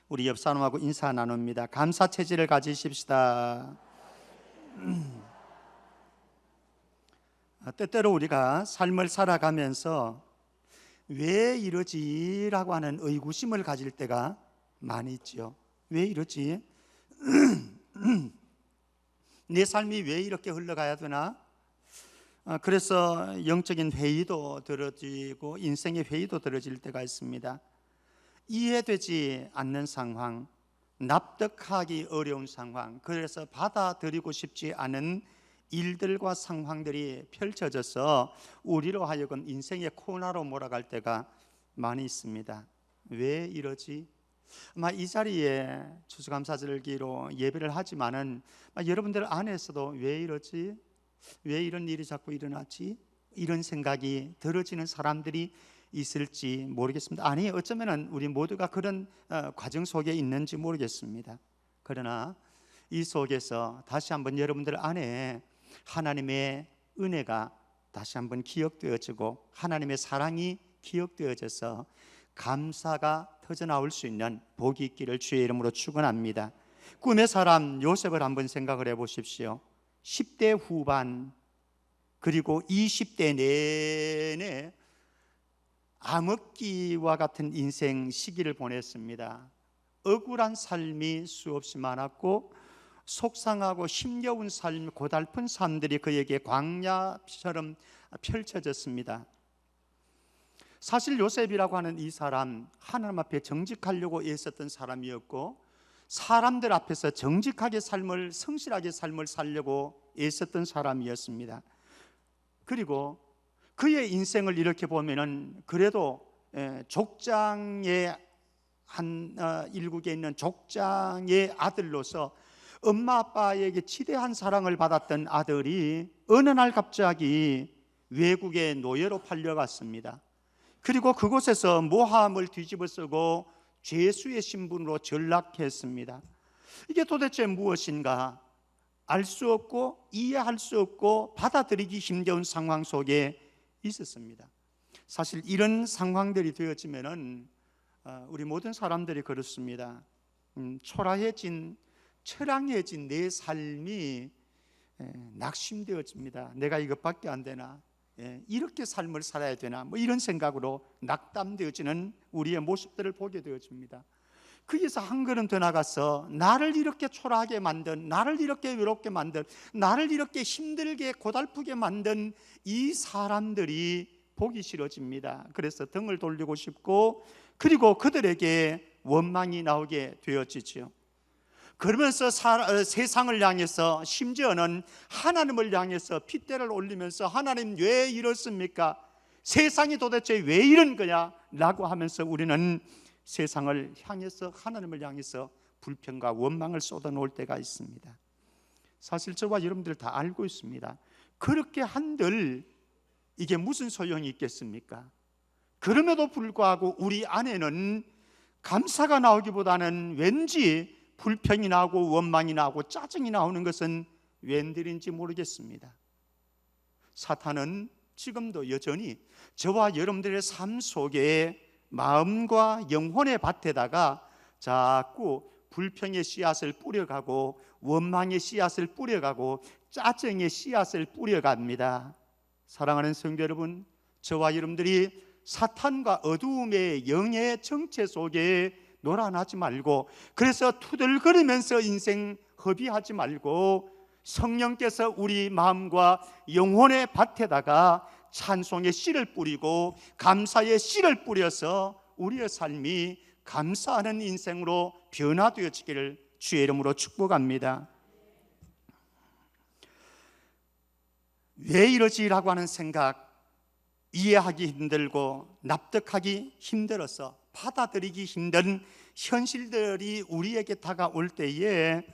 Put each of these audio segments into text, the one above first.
우리 옆 사람하고 인사 나눕니다. 감사 체질을 가지십시다. 때때로 우리가 삶을 살아가면서 왜 이러지라고 하는 의구심을 가질 때가 많이 있죠. 왜 이러지? 내 삶이 왜 이렇게 흘러가야 되나? 그래서 영적인 회의도 들어지고 인생의 회의도 들어질 때가 있습니다. 이해되지 않는 상황, 납득하기 어려운 상황, 그래서 받아들이고 싶지 않은 일들과 상황들이 펼쳐져서 우리로 하여금 인생의 코너로 몰아갈 때가 많이 있습니다. 왜 이러지? 아마 이 자리에 추수감사절기로 예배를 하지만은 여러분들 안에서도 왜 이러지? 왜 이런 일이 자꾸 일어나지? 이런 생각이 들어지는 사람들이 있을지 모르겠습니다. 아니, 어쩌면 우리 모두가 그런 과정 속에 있는지 모르겠습니다. 그러나 이 속에서 다시 한번 여러분들 안에 하나님의 은혜가 다시 한번 기억되어지고 하나님의 사랑이 기억되어져서 감사가 터져나올 수 있는 복이 있기를 주의 이름으로 축원합니다. 꿈의 사람 요셉을 한번 생각을 해보십시오. 10대 후반 그리고 20대 내내 암흑기와 같은 인생 시기를 보냈습니다. 억울한 삶이 수없이 많았고 속상하고 힘겨운 삶, 고달픈 삶들이 그에게 광야처럼 펼쳐졌습니다. 사실 요셉이라고 하는 이 사람, 하나님 앞에 정직하려고 애썼던 사람이었고 사람들 앞에서 정직하게 삶을, 성실하게 삶을 살려고 애썼던 사람이었습니다. 그리고 그의 인생을 이렇게 보면은 그래도 족장의 한 일국에 있는 족장의 아들로서 엄마 아빠에게 지대한 사랑을 받았던 아들이 어느 날 갑자기 외국의 노예로 팔려갔습니다. 그리고 그곳에서 모함을 뒤집어 쓰고 죄수의 신분으로 전락했습니다. 이게 도대체 무엇인가? 알 수 없고 이해할 수 없고 받아들이기 힘겨운 상황 속에 있었습니다. 사실 이런 상황들이 되어지면은 우리 모든 사람들이 그렇습니다. 초라해진, 처량해진 내 삶이 낙심되어집니다. 내가 이것밖에 안 되나? 이렇게 삶을 살아야 되나? 뭐 이런 생각으로 낙담되어지는 우리의 모습들을 보게 되어집니다. 거기서 한 걸음 더 나가서 나를 이렇게 초라하게 만든, 나를 이렇게 외롭게 만든, 나를 이렇게 힘들게 고달프게 만든 이 사람들이 보기 싫어집니다. 그래서 등을 돌리고 싶고 그리고 그들에게 원망이 나오게 되어지죠. 그러면서 세상을 향해서 심지어는 하나님을 향해서 핏대를 올리면서 하나님 왜 이렇습니까? 세상이 도대체 왜 이런 거냐? 라고 하면서 우리는 세상을 향해서 하나님을 향해서 불평과 원망을 쏟아놓을 때가 있습니다. 사실 저와 여러분들 다 알고 있습니다. 그렇게 한들 이게 무슨 소용이 있겠습니까? 그럼에도 불구하고 우리 안에는 감사가 나오기보다는 왠지 불평이 나오고 원망이 나오고 짜증이 나오는 것은 웬일인지 모르겠습니다. 사탄은 지금도 여전히 저와 여러분들의 삶 속에 마음과 영혼의 밭에다가 자꾸 불평의 씨앗을 뿌려가고 원망의 씨앗을 뿌려가고 짜증의 씨앗을 뿌려갑니다. 사랑하는 성도 여러분, 저와 여러분들이 사탄과 어두움의 영의 정체 속에 놀아나지 말고, 그래서 투덜거리면서 인생 허비하지 말고 성령께서 우리 마음과 영혼의 밭에다가 찬송의 씨를 뿌리고 감사의 씨를 뿌려서 우리의 삶이 감사하는 인생으로 변화되어지기를 주의 이름으로 축복합니다. 왜 이러지라고 하는 생각, 이해하기 힘들고 납득하기 힘들어서 받아들이기 힘든 현실들이 우리에게 다가올 때에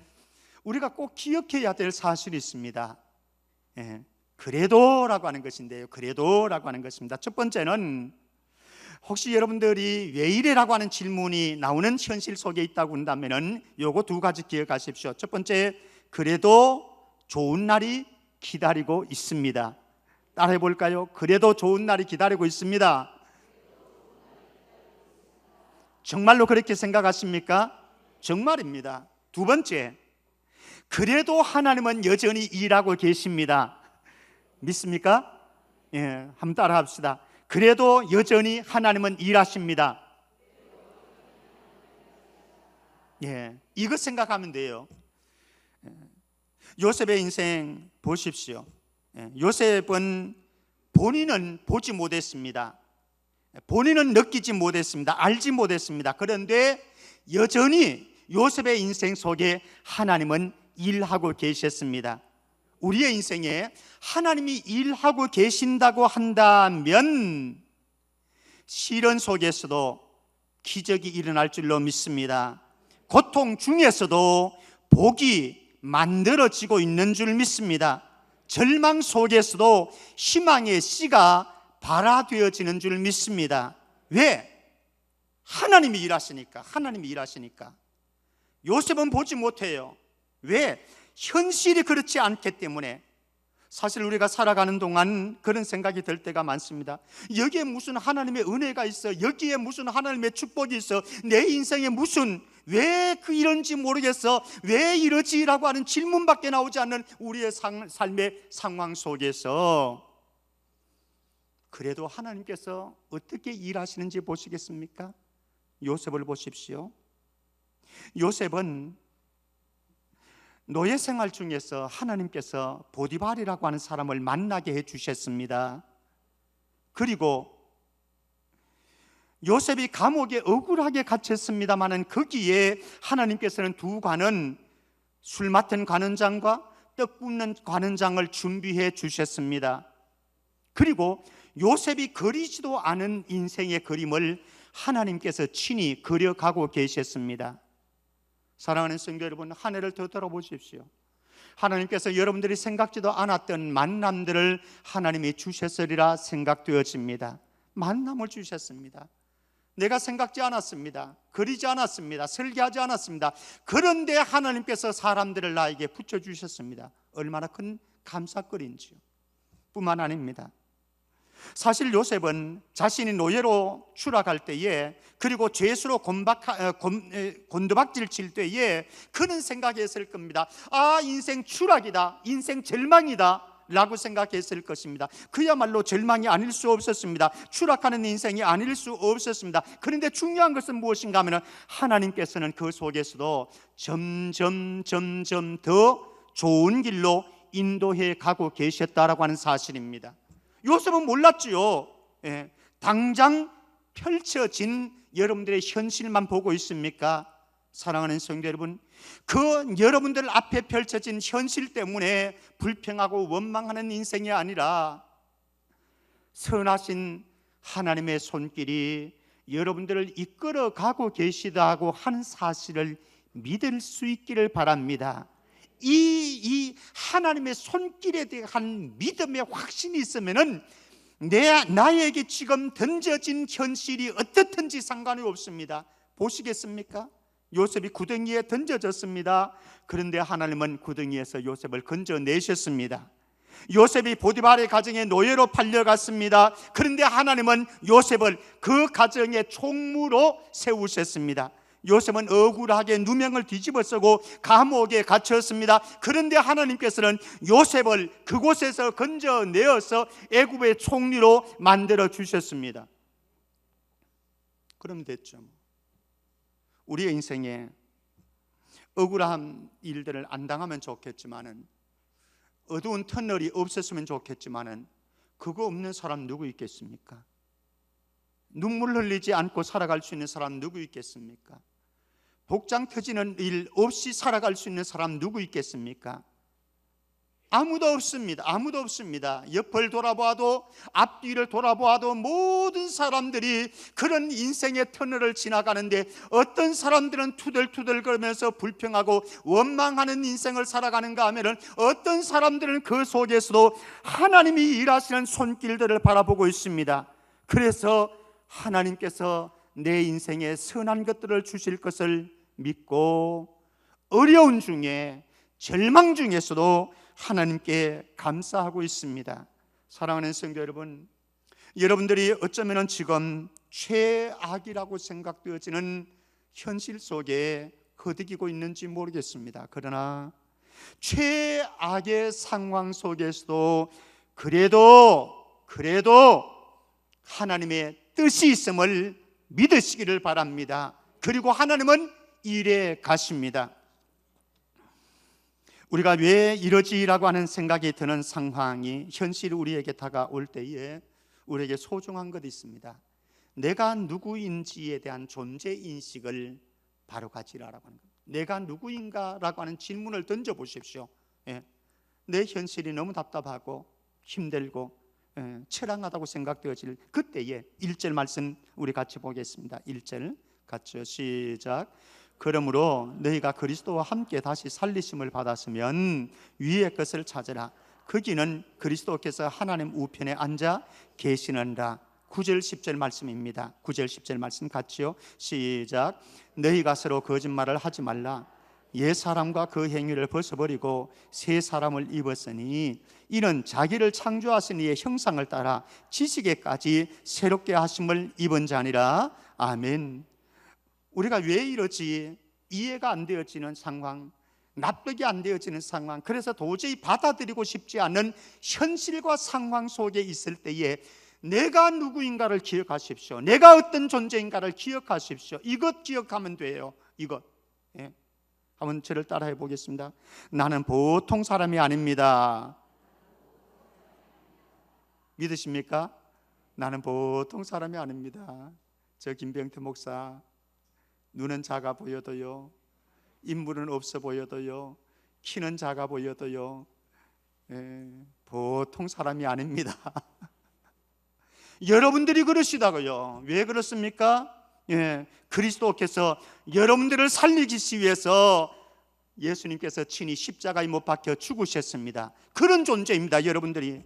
우리가 꼭 기억해야 될 사실이 있습니다. 그래도라고 하는 것인데요. 그래도라고 하는 것입니다. 첫 번째는 혹시 여러분들이 왜 이래라고 하는 질문이 나오는 현실 속에 있다고 한다면 요거 두 가지 기억하십시오. 첫 번째, 그래도 좋은 날이 기다리고 있습니다. 따라해 볼까요? 그래도 좋은 날이 기다리고 있습니다. 정말로 그렇게 생각하십니까? 정말입니다. 두 번째, 그래도 하나님은 여전히 일하고 계십니다. 믿습니까? 예, 한번 따라 합시다. 그래도 여전히 하나님은 일하십니다. 예, 이것 생각하면 돼요. 요셉의 인생 보십시오. 요셉은 본인은 보지 못했습니다. 본인은 느끼지 못했습니다. 알지 못했습니다. 그런데 여전히 요셉의 인생 속에 하나님은 일하고 계셨습니다. 우리의 인생에 하나님이 일하고 계신다고 한다면 시련 속에서도 기적이 일어날 줄로 믿습니다. 고통 중에서도 복이 만들어지고 있는 줄 믿습니다. 절망 속에서도 희망의 씨가 발아되어지는 줄 믿습니다. 왜? 하나님이 일하시니까. 하나님이 일하시니까. 요셉은 보지 못해요. 왜? 현실이 그렇지 않기 때문에. 사실 우리가 살아가는 동안 그런 생각이 들 때가 많습니다. 여기에 무슨 하나님의 은혜가 있어? 여기에 무슨 하나님의 축복이 있어? 내 인생에 무슨, 왜 이런지 모르겠어? 왜 이러지? 라고 하는 질문밖에 나오지 않는 우리의 삶의 상황 속에서 그래도 하나님께서 어떻게 일하시는지 보시겠습니까? 요셉을 보십시오. 요셉은 노예 생활 중에서 하나님께서 보디발이라고 하는 사람을 만나게 해주셨습니다. 그리고 요셉이 감옥에 억울하게 갇혔습니다마는 거기에 하나님께서는 두 관은, 술 맡은 관원장과 떡 굽는 관원장을 준비해 주셨습니다. 그리고 요셉이 그리지도 않은 인생의 그림을 하나님께서 친히 그려가고 계셨습니다. 사랑하는 성도 여러분, 한 해를 더 돌아보십시오. 하나님께서 여러분들이 생각지도 않았던 만남들을 하나님이 주셨으리라 생각되어집니다. 만남을 주셨습니다. 내가 생각지 않았습니다. 그리지 않았습니다. 설계하지 않았습니다. 그런데 하나님께서 사람들을 나에게 붙여주셨습니다. 얼마나 큰 감사거리인지요. 뿐만 아닙니다. 사실 요셉은 자신이 노예로 추락할 때에, 그리고 죄수로 곤두박질 칠 때에 그는 생각했을 겁니다. 아, 인생 추락이다, 인생 절망이다 라고 생각했을 것입니다. 그야말로 절망이 아닐 수 없었습니다. 추락하는 인생이 아닐 수 없었습니다. 그런데 중요한 것은 무엇인가 하면 하나님께서는 그 속에서도 점점 더 좋은 길로 인도해 가고 계셨다라고 하는 사실입니다. 요셉은 몰랐지요. 예, 당장 펼쳐진 여러분들의 현실만 보고 있습니까? 사랑하는 성도 여러분, 그 여러분들 앞에 펼쳐진 현실 때문에 불평하고 원망하는 인생이 아니라 선하신 하나님의 손길이 여러분들을 이끌어가고 계시다고 하는 사실을 믿을 수 있기를 바랍니다. 이 하나님의 손길에 대한 믿음의 확신이 있으면은 나에게 지금 던져진 현실이 어떻든지 상관이 없습니다. 보시겠습니까? 요셉이 구덩이에 던져졌습니다. 그런데 하나님은 구덩이에서 요셉을 건져내셨습니다. 요셉이 보디발의 가정에 노예로 팔려갔습니다. 그런데 하나님은 요셉을 그 가정의 총무로 세우셨습니다. 요셉은 억울하게 누명을 뒤집어 쓰고 감옥에 갇혔습니다. 그런데 하나님께서는 요셉을 그곳에서 건져내어서 애굽의 총리로 만들어 주셨습니다. 그럼 됐죠. 우리의 인생에 억울한 일들을 안 당하면 좋겠지만은, 어두운 터널이 없었으면 좋겠지만은, 그거 없는 사람 누구 있겠습니까? 눈물 흘리지 않고 살아갈 수 있는 사람 누구 있겠습니까? 복장 터지는 일 없이 살아갈 수 있는 사람 누구 있겠습니까? 아무도 없습니다. 아무도 없습니다. 옆을 돌아보아도, 앞뒤를 돌아보아도 모든 사람들이 그런 인생의 터널을 지나가는데, 어떤 사람들은 투덜투덜 거리면서 불평하고 원망하는 인생을 살아가는가 하면은, 어떤 사람들은 그 속에서도 하나님이 일하시는 손길들을 바라보고 있습니다. 그래서 하나님께서 내 인생에 선한 것들을 주실 것을 믿고, 어려운 중에, 절망 중에서도 하나님께 감사하고 있습니다. 사랑하는 성도 여러분, 여러분들이 어쩌면 지금 최악이라고 생각되어지는 현실 속에 거두기고 있는지 모르겠습니다. 그러나 최악의 상황 속에서도 그래도 하나님의 뜻이 있음을 믿으시기를 바랍니다. 그리고 하나님은 일해 가십니다. 우리가 왜 이러지라고 하는 생각이 드는 상황이 현실이 우리에게 다가올 때에 우리에게 소중한 것이 있습니다. 내가 누구인지에 대한 존재 인식을 바로 가지라라고 하는 겁니다. 내가 누구인가라고 하는 질문을 던져보십시오. 내 현실이 너무 답답하고 힘들고 처량하다고 생각되어질 그때에 1절 말씀 우리 같이 보겠습니다. 1절 같이요. 시작. 그러므로 너희가 그리스도와 함께 다시 살리심을 받았으면 위의 것을 찾으라. 거기는 그리스도께서 하나님 우편에 앉아 계시는라. 9절 10절 말씀입니다. 9절 10절 말씀 같이요. 시작. 너희가 서로 거짓말을 하지 말라. 옛 사람과 그 행위를 벗어버리고 새 사람을 입었으니 이는 자기를 창조하신 이의 형상을 따라 지식에까지 새롭게 하심을 입은 자니라. 아멘. 우리가 왜 이러지? 이해가 안 되어지는 상황, 납득이 안 되어지는 상황, 그래서 도저히 받아들이고 싶지 않은 현실과 상황 속에 있을 때에 내가 누구인가를 기억하십시오. 내가 어떤 존재인가를 기억하십시오. 이것 기억하면 돼요. 이것. 한번 저를 따라해 보겠습니다. 나는 보통 사람이 아닙니다. 믿으십니까? 나는 보통 사람이 아닙니다. 저 김병태 목사, 눈은 작아 보여도요, 인물은 없어 보여도요, 키는 작아 보여도요, 보통 사람이 아닙니다. 여러분들이 그러시다고요. 왜 그렇습니까? 그리스도께서 여러분들을 살리기 위해서 예수님께서 친히 십자가에 못 박혀 죽으셨습니다. 그런 존재입니다. 여러분들이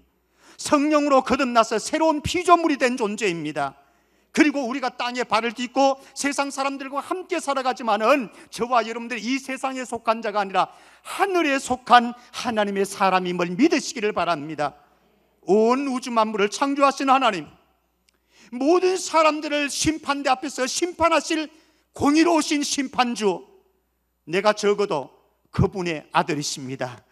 성령으로 거듭나서 새로운 피조물이 된 존재입니다. 그리고 우리가 땅에 발을 딛고 세상 사람들과 함께 살아가지만은 저와 여러분들이 이 세상에 속한 자가 아니라 하늘에 속한 하나님의 사람임을 믿으시기를 바랍니다. 온 우주 만물을 창조하신 하나님, 모든 사람들을 심판대 앞에서 심판하실 공의로우신 심판주, 내가 적어도 그분의 아들이십니다.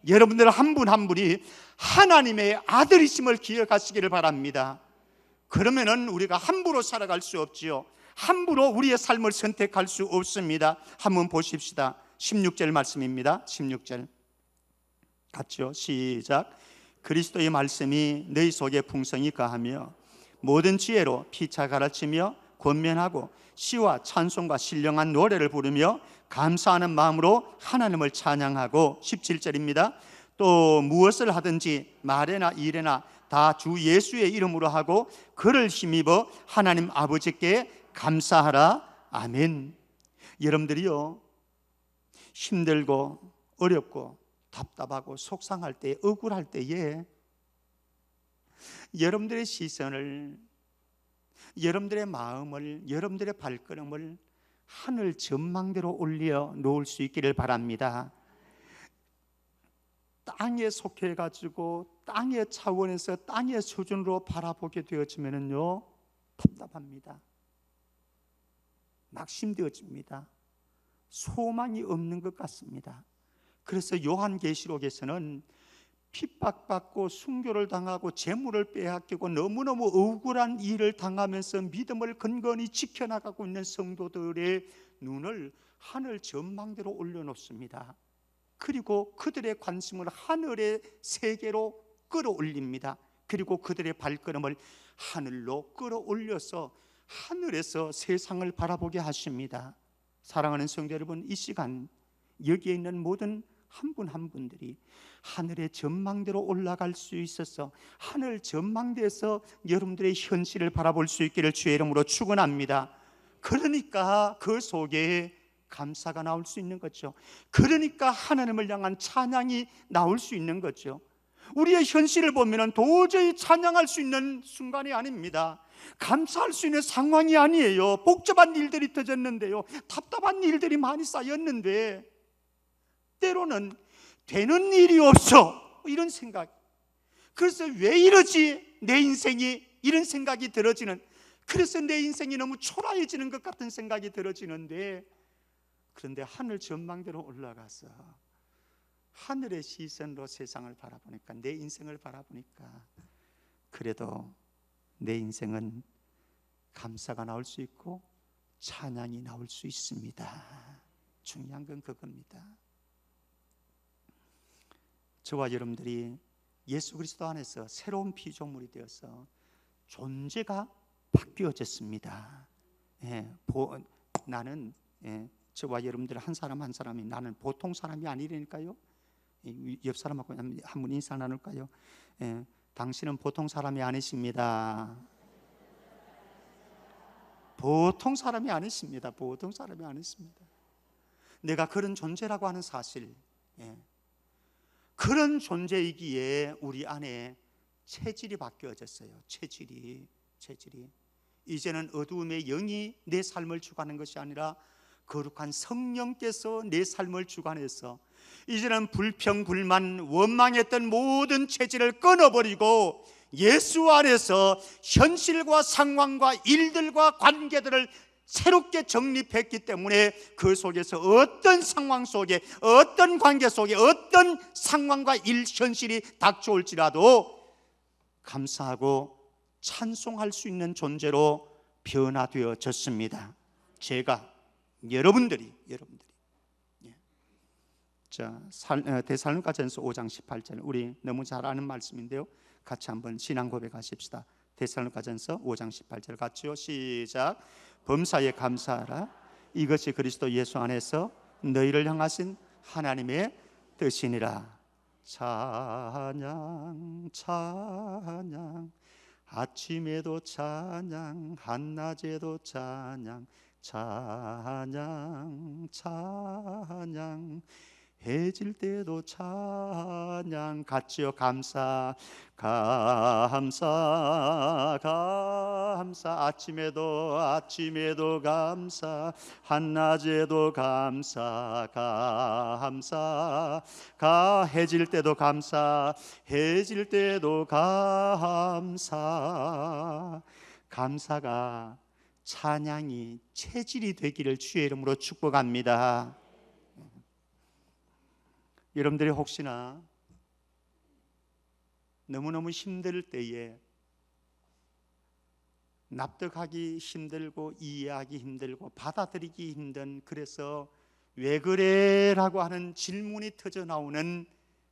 여러분들 한 분 한 분이 하나님의 아들이심을 기억하시기를 바랍니다. 그러면은 우리가 함부로 살아갈 수 없지요. 함부로 우리의 삶을 선택할 수 없습니다. 한번 보십시다. 16절 말씀입니다. 16절 같이요. 시작. 그리스도의 말씀이 너희 속에 풍성히 거하며 모든 지혜로 피차 가르치며 권면하고 시와 찬송과 신령한 노래를 부르며 감사하는 마음으로 하나님을 찬양하고 17절입니다. 또 무엇을 하든지 말에나 일에나 다 주 예수의 이름으로 하고 그를 힘입어 하나님 아버지께 감사하라. 아멘. 여러분들이요, 힘들고 어렵고 답답하고 속상할 때, 억울할 때에 여러분들의 시선을, 여러분들의 마음을, 여러분들의 발걸음을 하늘 전망대로 올려 놓을 수 있기를 바랍니다. 땅에 속해가지고 땅의 차원에서 땅의 수준으로 바라보게 되어지면요 답답합니다. 낙심되어집니다. 소망이 없는 것 같습니다. 그래서 요한계시록에서는 핍박받고 순교를 당하고 재물을 빼앗기고 너무너무 억울한 일을 당하면서 믿음을 근근히 지켜나가고 있는 성도들의 눈을 하늘 전망대로 올려놓습니다. 그리고 그들의 관심을 하늘의 세계로 끌어올립니다. 그리고 그들의 발걸음을 하늘로 끌어올려서 하늘에서 세상을 바라보게 하십니다. 사랑하는 성도 여러분, 이 시간 여기에 있는 모든 한 분 한 분들이 하늘의 전망대로 올라갈 수 있어서 하늘 전망대에서 여러분들의 현실을 바라볼 수 있기를 주의 이름으로 축원합니다. 그러니까 그 속에 감사가 나올 수 있는 거죠. 그러니까 하나님을 향한 찬양이 나올 수 있는 거죠. 우리의 현실을 보면 도저히 찬양할 수 있는 순간이 아닙니다. 감사할 수 있는 상황이 아니에요. 복잡한 일들이 터졌는데요, 답답한 일들이 많이 쌓였는데 때로는 되는 일이 없어, 이런 생각. 그래서 왜 이러지? 내 인생이, 이런 생각이 들어지는, 그래서 내 인생이 너무 초라해지는 것 같은 생각이 들어지는데 그런데 하늘 전망대로 올라가서 하늘의 시선으로 세상을 바라보니까, 내 인생을 바라보니까 그래도 내 인생은 감사가 나올 수 있고 찬양이 나올 수 있습니다. 중요한 건 그겁니다. 저와 여러분들이 예수 그리스도 안에서 새로운 피조물이 되어서 존재가 바뀌어졌습니다. 나는 저와 여러분들 한 사람 한 사람이 나는 보통 사람이 아니라니까요. 옆 사람하고 한 분 인사 나눌까요? 당신은 보통 사람이 아니십니다. 보통 사람이 아니십니다. 보통 사람이 아니십니다. 내가 그런 존재라고 하는 사실, 그런 존재이기에 우리 안에 체질이 바뀌어졌어요. 체질이 이제는 어두움의 영이 내 삶을 주관하는 것이 아니라 거룩한 성령께서 내 삶을 주관해서 이제는 불평, 불만, 원망했던 모든 체질을 끊어버리고 예수 안에서 현실과 상황과 일들과 관계들을 새롭게 정립했기 때문에 그 속에서 어떤 상황 속에, 어떤 관계 속에, 어떤 상황과 현실이 닥쳐올지라도 감사하고 찬송할 수 있는 존재로 변화되어졌습니다. 제가, 여러분들이. 자, 데살로니가전서 5장 18절, 우리 너무 잘 아는 말씀인데요, 같이 한번 신앙 고백하십시다. 데살로니가전서 5장 18절 같이요. 시작. 범사에 감사하라. 이것이 그리스도 예수 안에서 너희를 향하신 하나님의 뜻이니라. 찬양 찬양, 아침에도 찬양, 한낮에도 찬양, 찬양 찬양, 해질 때도 찬양. 같이요. 감사 감사 감사, 아침에도 감사, 한낮에도 감사 감사, 해질 때도 감사, 해질 때도 감사. 감사가, 찬양이 체질이 되기를 주의 이름으로 축복합니다. 여러분들이 혹시나 너무너무 힘들 때에 납득하기 힘들고 이해하기 힘들고 받아들이기 힘든, 그래서 왜 그래? 라고 하는 질문이 터져 나오는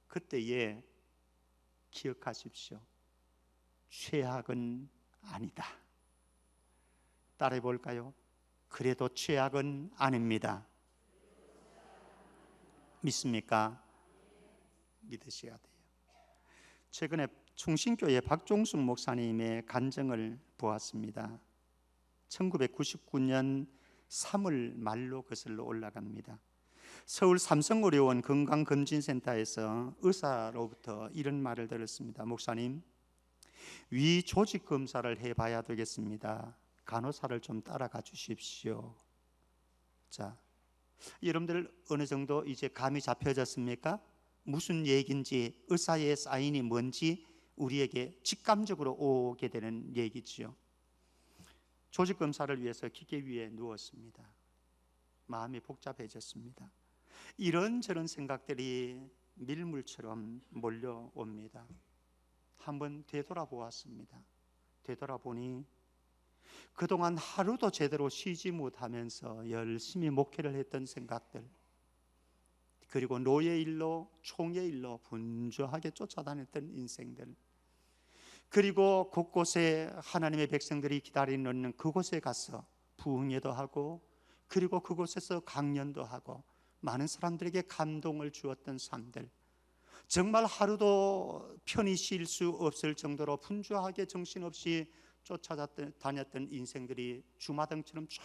그때에 기억하십시오. 최악은 아니다. 따라해 볼까요? 그래도 최악은 아닙니다. 믿습니까? 믿으셔야 돼요. 최근에 충신교회 박종숙 목사님의 간증을 보았습니다. 1999년 3월 말로 거슬러 올라갑니다. 서울 삼성의료원 건강검진센터에서 의사로부터 이런 말을 들었습니다. 목사님, 위 조직 검사를 해봐야 되겠습니다. 간호사를 좀 따라가 주십시오. 자, 여러분들 어느 정도 이제 감이 잡혀졌습니까? 무슨 얘기인지, 의사의 사인이 뭔지 우리에게 직감적으로 오게 되는 얘기지요. 조직 검사를 위해서 기계 위에 누웠습니다. 마음이 복잡해졌습니다. 이런저런 생각들이 밀물처럼 몰려옵니다. 한번 되돌아보았습니다. 되돌아보니 그동안 하루도 제대로 쉬지 못하면서 열심히 목회를 했던 생각들, 그리고 노예 일로, 총회 일로 분주하게 쫓아다녔던 인생들, 그리고 곳곳에 하나님의 백성들이 기다리는 그곳에 가서 부흥회도 하고, 그리고 그곳에서 강연도 하고 많은 사람들에게 감동을 주었던 삶들, 정말 하루도 편히 쉴 수 없을 정도로 분주하게 정신없이 쫓아다녔던 인생들이 주마등처럼 쫙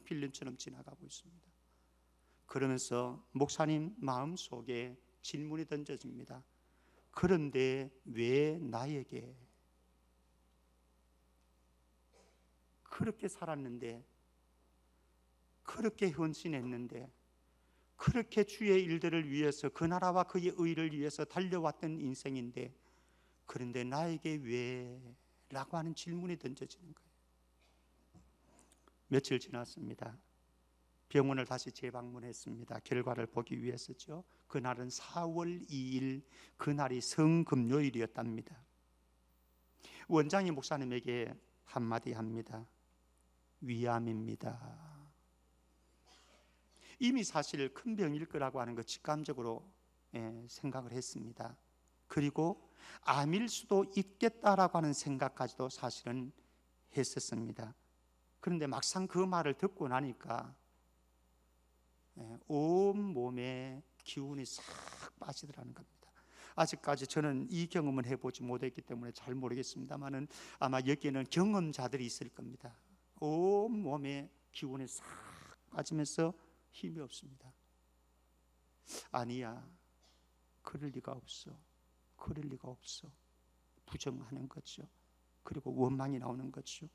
필름처럼 지나가고 있습니다. 그러면서 목사님 마음속에 질문이 던져집니다. 그런데 왜 나에게? 그렇게 살았는데, 그렇게 헌신했는데, 그렇게 주의 일들을 위해서, 그 나라와 그의 의를 위해서 달려왔던 인생인데, 그런데 나에게 왜? 라고 하는 질문이 던져지는 거예요. 며칠 지났습니다. 병원을 다시 재방문했습니다. 결과를 보기 위해서죠. 그날은 4월 2일, 그날이 성금요일이었답니다. 원장이 목사님에게 한마디 합니다. 위암입니다. 이미 사실 큰 병일 거라고 하는 것 직감적으로 생각을 했습니다. 그리고 암일 수도 있겠다라고 하는 생각까지도 사실은 했었습니다. 그런데 막상 그 말을 듣고 나니까 온 몸에 기운이 싹 빠지더라는 겁니다. 아직까지 저는 이 경험을 해보지 못했기 때문에 잘 모르겠습니다만은 아마 여기에는 경험자들이 있을 겁니다. 온 몸에 기운이 싹 빠지면서 힘이 없습니다. 아니야, 그럴 리가 없어. 그럴 리가 없어. 부정하는 거죠. 그리고 원망이 나오는 거죠.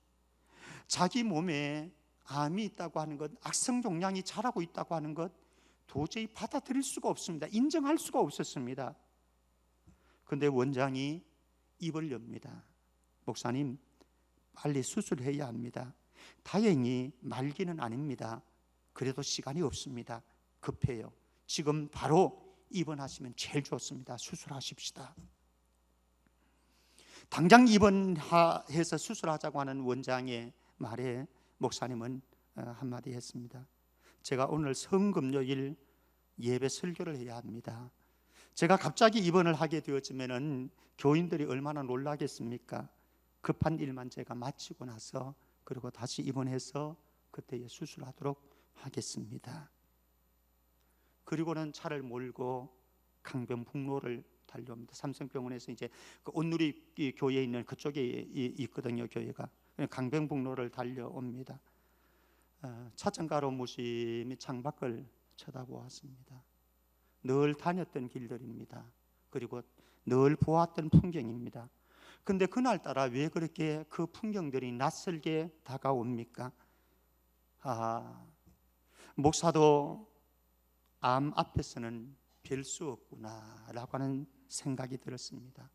자기 몸에 암이 있다고 하는 것, 악성 종양이 자라고 있다고 하는 것 도저히 받아들일 수가 없습니다. 인정할 수가 없었습니다. 그런데 원장이 입을 엽니다. 목사님, 빨리 수술해야 합니다. 다행히 말기는 아닙니다. 그래도 시간이 없습니다. 급해요. 지금 바로 입원하시면 제일 좋습니다. 수술하십시다. 당장 입원해서 수술하자고 하는 원장의 말에 목사님은 한마디 했습니다. 제가 오늘 성금요일 예배 설교를 해야 합니다. 제가 갑자기 입원을 하게 되었으면 교인들이 얼마나 놀라겠습니까? 급한 일만 제가 마치고 나서 그리고 다시 입원해서 그때에 수술하도록 하겠습니다. 그리고는 차를 몰고 강변북로를 달려옵니다. 삼성병원에서 이제 그 온누리 교회에 있는 그쪽에 있거든요, 교회가. 강변북로를 달려옵니다. 차장가로 무심히 창밖을 쳐다보았습니다. 늘 다녔던 길들입니다. 그리고 늘 보았던 풍경입니다. 근데 그날따라 왜 그렇게 그 풍경들이 낯설게 다가옵니까? 목사도 암 앞에서는 별 수 없구나라고 하는 생각이 들었습니다.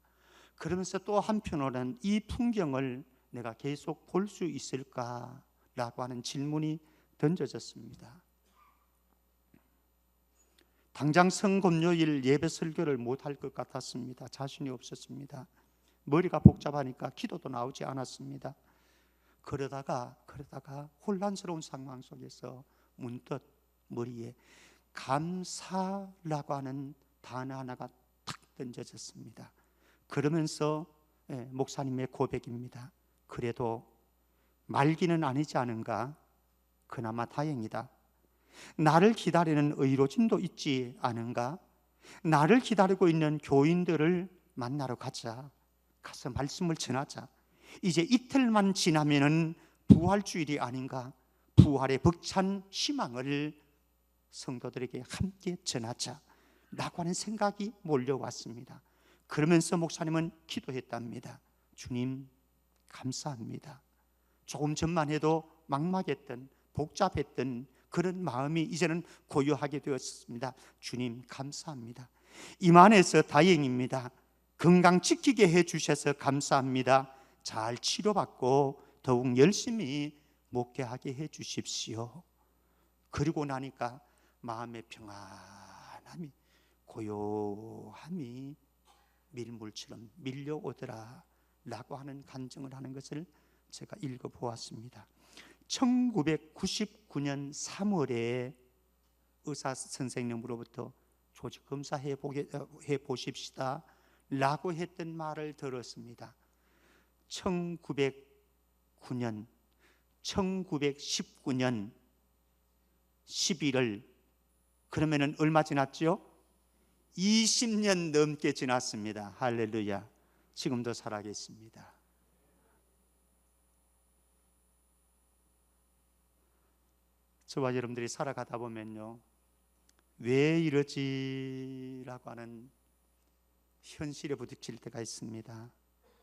그러면서 또 한편으로는 이 풍경을 내가 계속 볼 수 있을까라고 하는 질문이 던져졌습니다. 당장 성금요일 예배 설교를 못할 것 같았습니다. 자신이 없었습니다. 머리가 복잡하니까 기도도 나오지 않았습니다. 그러다가 혼란스러운 상황 속에서 문득 머리에 감사라고 하는 단어 하나가 탁 던져졌습니다. 그러면서 목사님의 고백입니다. 그래도 말기는 아니지 않은가? 그나마 다행이다. 나를 기다리는 의료진도 있지 않은가? 나를 기다리고 있는 교인들을 만나러 가자. 가서 말씀을 전하자. 이제 이틀만 지나면은 부활주일이 아닌가? 부활의 벅찬 희망을 성도들에게 함께 전하자 라고 하는 생각이 몰려왔습니다. 그러면서 목사님은 기도했답니다. 주님, 감사합니다. 조금 전만 해도 막막했던, 복잡했던 그런 마음이 이제는 고요하게 되었습니다. 주님, 감사합니다. 임안에서 다행입니다. 건강 지키게 해주셔서 감사합니다. 잘 치료받고 더욱 열심히 목회하게 해주십시오. 그리고 나니까 마음의 평안함이, 고요함이 밀물처럼 밀려오더라 라고 하는 간증을 하는 것을 제가 읽어보았습니다. 1999년 3월에 의사 선생님으로부터 조직검사 해보십시다 라고 했던 말을 들었습니다. 1919년 11월 그러면은 얼마 지났죠? 20년 넘게 지났습니다. 할렐루야. 지금도 살아계십니다. 저와 여러분들이 살아가다 보면요, 왜 이러지라고 하는 현실에 부딪힐 때가 있습니다.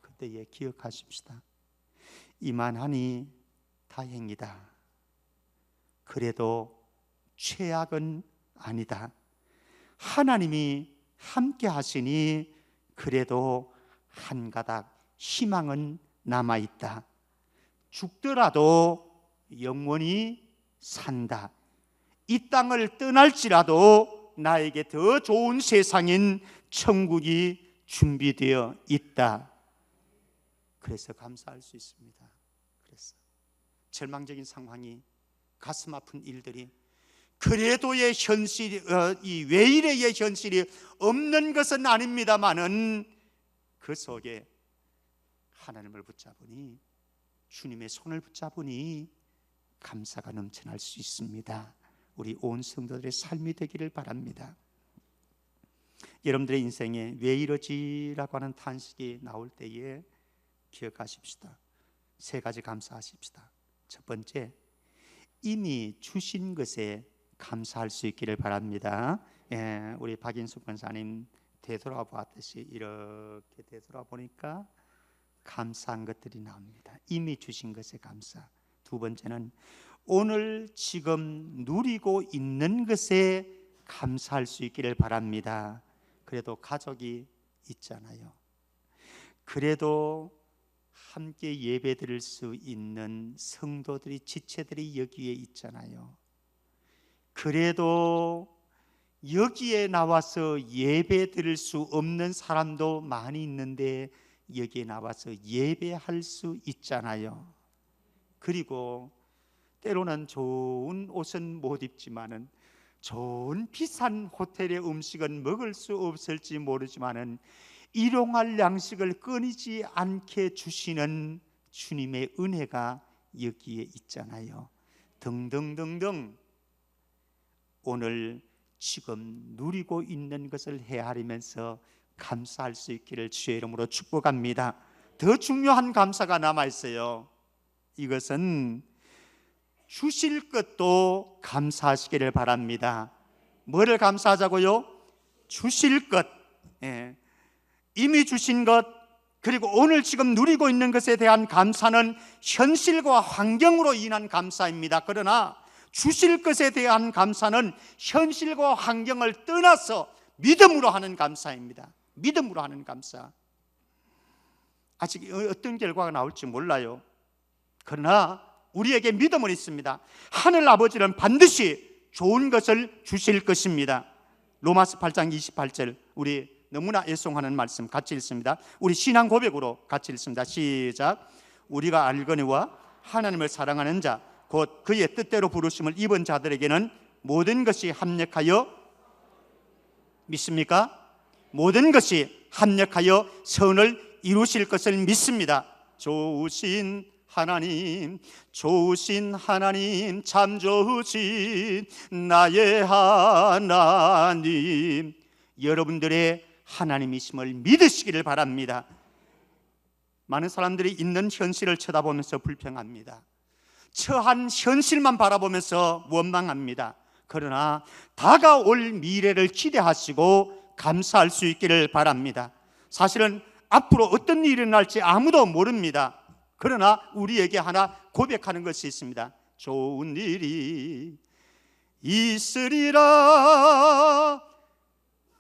그때에 기억하십시다. 이만하니 다행이다. 그래도 최악은 아니다. 하나님이 함께 하시니 그래도 한 가닥 희망은 남아있다. 죽더라도 영원히 산다. 이 땅을 떠날지라도 나에게 더 좋은 세상인 천국이 준비되어 있다. 그래서 감사할 수 있습니다. 그래서 절망적인 상황이, 가슴 아픈 일들이, 그래도의 현실이, 이 외일의 현실이 없는 것은 아닙니다마는 그 속에 하나님을 붙잡으니, 주님의 손을 붙잡으니 감사가 넘쳐날 수 있습니다. 우리 온 성도들의 삶이 되기를 바랍니다. 여러분들의 인생에 왜 이러지라고 하는 탄식이 나올 때에 기억하십시다. 세 가지 감사하십시다. 첫 번째, 이미 주신 것에 감사할 수 있기를 바랍니다. 우리 박인숙 권사님 되돌아 보았듯이 이렇게 되돌아 보니까 감사한 것들이 나옵니다. 이미 주신 것에 감사. 두 번째는 오늘 지금 누리고 있는 것에 감사할 수 있기를 바랍니다. 그래도 가족이 있잖아요. 그래도 함께 예배 드릴 수 있는 성도들이, 지체들이 여기에 있잖아요. 그래도 여기에 나와서 예배 드릴 수 없는 사람도 많이 있는데 여기에 나와서 예배할 수 있잖아요. 그리고 때로는 좋은 옷은 못 입지만은, 좋은 비싼 호텔의 음식은 먹을 수 없을지 모르지만은 일용할 양식을 끊이지 않게 주시는 주님의 은혜가 여기에 있잖아요. 등등등등. 오늘 지금 누리고 있는 것을 헤아리면서 감사할 수 있기를 주의 이름으로 축복합니다. 더 중요한 감사가 남아 있어요. 이것은 주실 것도 감사하시기를 바랍니다. 뭐를 감사하자고요? 주실 것. 이미 주신 것, 그리고 오늘 지금 누리고 있는 것에 대한 감사는 현실과 환경으로 인한 감사입니다. 그러나 주실 것에 대한 감사는 현실과 환경을 떠나서 믿음으로 하는 감사입니다. 믿음으로 하는 감사. 아직 어떤 결과가 나올지 몰라요. 그러나 우리에게 믿음은 있습니다. 하늘 아버지는 반드시 좋은 것을 주실 것입니다. 로마서 8장 28절, 우리 너무나 애송하는 말씀 같이 읽습니다. 우리 신앙 고백으로 같이 읽습니다. 시작. 우리가 알거니와 하나님을 사랑하는 자, 곧 그의 뜻대로 부르심을 입은 자들에게는 모든 것이 합력하여, 믿습니까? 모든 것이 합력하여 선을 이루실 것을 믿습니다. 좋으신 하나님, 좋으신 하나님, 참 좋으신 나의 하나님, 여러분들의 하나님이심을 믿으시기를 바랍니다. 많은 사람들이 있는 현실을 쳐다보면서 불평합니다. 처한 현실만 바라보면서 원망합니다. 그러나 다가올 미래를 기대하시고 감사할 수 있기를 바랍니다. 사실은 앞으로 어떤 일이 일어날지 아무도 모릅니다. 그러나 우리에게 하나 고백하는 것이 있습니다. 좋은 일이 있으리라,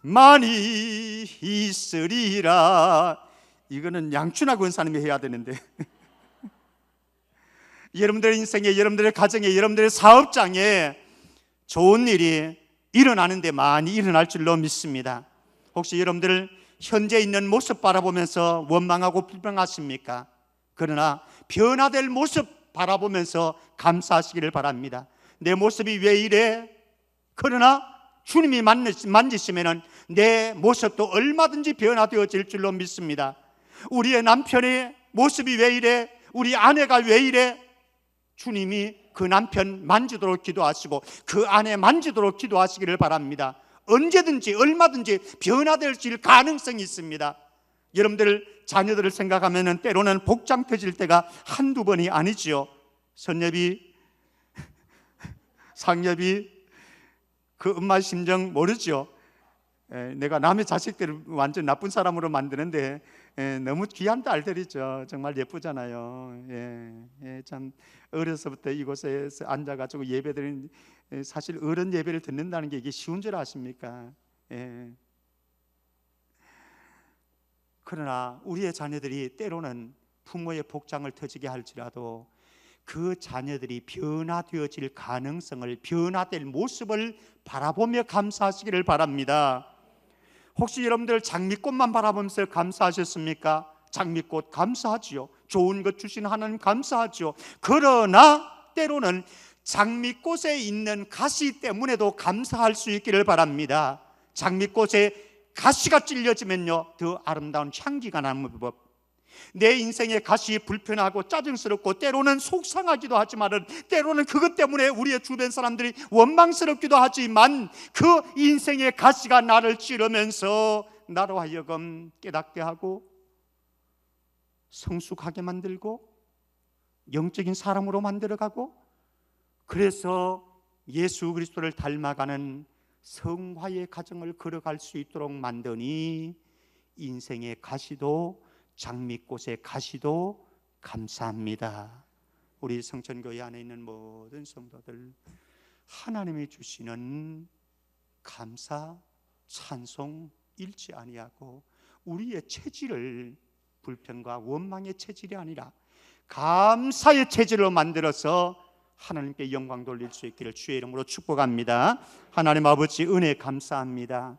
많이 있으리라. 이거는 양춘하 권사님이 해야 되는데 여러분들의 인생에, 여러분들의 가정에, 여러분들의 사업장에 좋은 일이 일어나는데 많이 일어날 줄로 믿습니다. 혹시 여러분들 현재 있는 모습 바라보면서 원망하고 불평하십니까? 그러나 변화될 모습 바라보면서 감사하시기를 바랍니다. 내 모습이 왜 이래? 그러나 주님이 만지시면 내 모습도 얼마든지 변화되어질 줄로 믿습니다. 우리의 남편의 모습이 왜 이래? 우리 아내가 왜 이래? 주님이 그 남편 만지도록 기도하시고 그 아내 만지도록 기도하시기를 바랍니다. 언제든지 얼마든지 변화될 가능성이 있습니다. 여러분들 자녀들을 생각하면 때로는 복장 터질 때가 한두 번이 아니지요. 선녀비, 상녀비, 그 엄마 심정 모르죠. 내가 남의 자식들을 완전 나쁜 사람으로 만드는데 너무 귀한 딸들이죠. 정말 예쁘잖아요. 참 어려서부터 이곳에서 앉아가지고 예배드리는, 사실 어른 예배를 듣는다는 게 이게 쉬운 줄 아십니까? 그러나 우리의 자녀들이 때로는 부모의 복장을 터지게 할지라도 그 자녀들이 변화되어질 가능성을, 변화될 모습을 바라보며 감사하시기를 바랍니다. 혹시 여러분들 장미꽃만 바라보면서 감사하셨습니까? 장미꽃 감사하지요. 좋은 것 주신 하나님 감사하지요. 그러나 때로는 장미꽃에 있는 가시 때문에도 감사할 수 있기를 바랍니다. 장미꽃에 가시가 찔려지면요, 더 아름다운 향기가 나는 법. 내 인생의 가시 불편하고 짜증스럽고 때로는 속상하기도 하지만, 때로는 그것 때문에 우리의 주변 사람들이 원망스럽기도 하지만, 그 인생의 가시가 나를 찌르면서 나로 하여금 깨닫게 하고 성숙하게 만들고 영적인 사람으로 만들어가고, 그래서 예수 그리스도를 닮아가는 성화의 가정을 걸어갈 수 있도록 만드니 인생의 가시도, 장미꽃의 가시도 감사합니다. 우리 성천교회 안에 있는 모든 성도들, 하나님이 주시는 감사, 찬송 잃지 아니하고 우리의 체질을 불평과 원망의 체질이 아니라 감사의 체질로 만들어서 하나님께 영광 돌릴 수 있기를 주의 이름으로 축복합니다. 하나님 아버지, 은혜 감사합니다.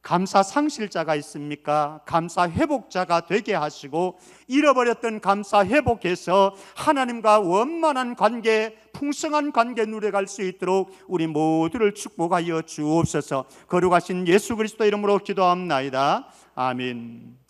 감사 상실자가 있습니까? 감사 회복자가 되게 하시고 잃어버렸던 감사 회복해서 하나님과 원만한 관계, 풍성한 관계 누려갈 수 있도록 우리 모두를 축복하여 주옵소서. 거룩하신 예수 그리스도 이름으로 기도합나이다. 아멘.